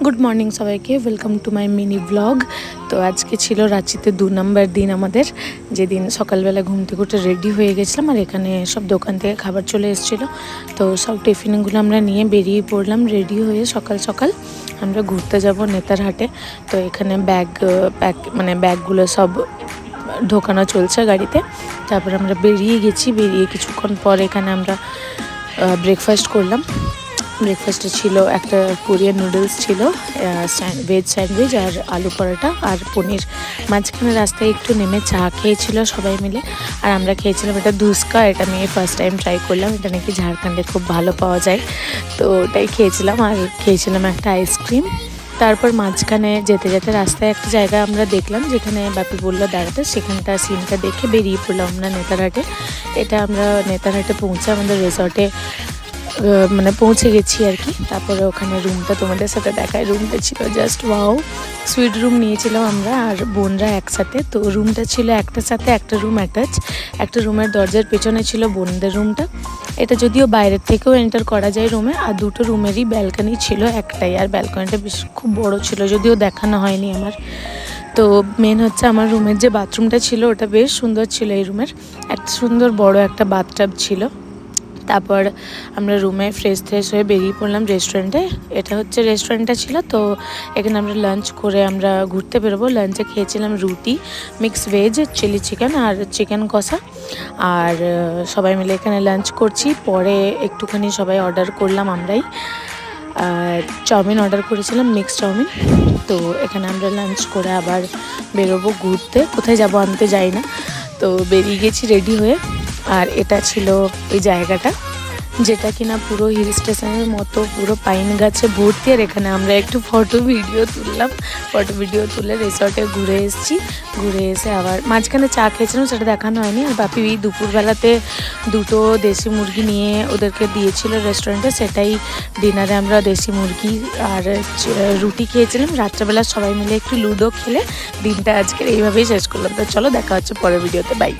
Good morning সবাইকে, welcome to my mini blog. তো আজকে ছিল রাঁচিতে 2 নম্বর দিন আমাদের, যেদিন সকালবেলা ঘুম থেকে উঠে রেডি হয়ে গেছিলাম আর এখানে সব দোকান থেকে খাবার চলে এসেছিলো। তো সব টিফিনগুলো আমরা নিয়ে বেরিয়ে পড়লাম রেডি হয়ে। সকাল সকাল আমরা ঘুরতে যাব নেতারহাটে। তো এখানে ব্যাগগুলো সব ঢোকানো চলছে গাড়িতে। তারপর আমরা বেরিয়ে গেছি। বেরিয়ে কিছুক্ষণ পর এখানে আমরা ব্রেকফাস্ট করলাম। ব্রেকফাস্টে ছিল একটা কোরিয়ান নুডলস ছিল, ভেজ স্যান্ডউইচ আর আলু পরোটা আর পনির। মাঝখানে রাস্তায় একটু নেমে চা খেয়েছিল সবাই মিলে। আর আমরা খেয়েছিলাম এটা ধুস্কা। এটা আমি ফার্স্ট টাইম ট্রাই করলাম। এটা নাকি ঝাড়খণ্ডে খুব ভালো পাওয়া যায়, তো ওটাই খেয়েছিলাম। আর খেয়েছিলাম একটা আইসক্রিম। তারপর মাঝখানে যেতে যেতে রাস্তায় একটা জায়গা আমরা দেখলাম যেখানে বাপি বললো দাঁড়াতে, সেখানটা সিনটা দেখে বেরিয়ে পড়লাম আমরা নেতারহাটে। এটা আমরা নেতারহাটে পৌঁছে আমাদের রিসর্টে পৌঁছে গেছি আর কি। তারপরে ওখানে রুমটা তোমাদের সাথে দেখায়। রুমটা ছিল জাস্ট ওয়াও। সুইট রুম নিয়েছিলাম আমরা আর বোনরা একসাথে। তো রুমটা ছিল একটার সাথে একটা রুম অ্যাটাচ। একটা রুমের দরজার পেছনে ছিল বোনদের রুমটা। এটা যদিও বাইরের থেকেও এন্টার করা যায় রুমে। আর দুটো রুমেরই ব্যালকনি ছিল একটাই, আর ব্যালকনিটা বেশ খুব বড় ছিল, যদিও দেখানো হয়নি আমার। তো মেন হচ্ছে আমার রুমের যে বাথরুমটা ছিল ওটা বেশ সুন্দর ছিল। এই রুমের একটা সুন্দর বড় একটা বাথটাব ছিল। তারপর আমরা রুমে ফ্রেশ হয়ে বেরিয়ে পড়লাম রেস্টুরেন্টে। এটা হচ্ছে রেস্টুরেন্টটা ছিল। তো এখানে আমরা লাঞ্চ করে আমরা ঘুরতে বেরোবো। লাঞ্চে খেয়েছিলাম রুটি, মিক্স ভেজ, চিলি চিকেন আর চিকেন কষা। আর সবাই মিলে এখানে লাঞ্চ করছি। পরে একটুখানি সবাই অর্ডার করলাম আমরাই। চাউমিন অর্ডার করেছিলাম, মিক্স চাউমিন। তো এখানে আমরা লাঞ্চ করে আবার বেরোবো ঘুরতে। কোথায় যাব আমি তো যাই না। তো বেরিয়ে গেছি রেডি হয়ে। আর এটা ছিল ওই জায়গাটা, যেটা কিনা পুরো হিল স্টেশনের মতো, পুরো পাইন গাছে ভর্তি। আর এখানে আমরা একটু ফটো ভিডিও তুলে রিসর্টে ঘুরে এসেছি। ঘুরে এসে আবার মাঝখানে চা খেয়েছিলাম, সেটা দেখানো হয়নি। আর বাপি দুপুরবেলাতে 2টো দেশি মুরগি নিয়ে ওদেরকে দিয়েছিল রেস্টুরেন্টে, সেটাই ডিনারে আমরা দেশি মুরগি আর রুটি খেয়েছিলাম। রাত্রেবেলা সবাই মিলে একটু লুডো খেলে দিনটা আজকের এইভাবেই শেষ করলাম। তো চলো দেখা হচ্ছে পরের ভিডিওতে, বাই।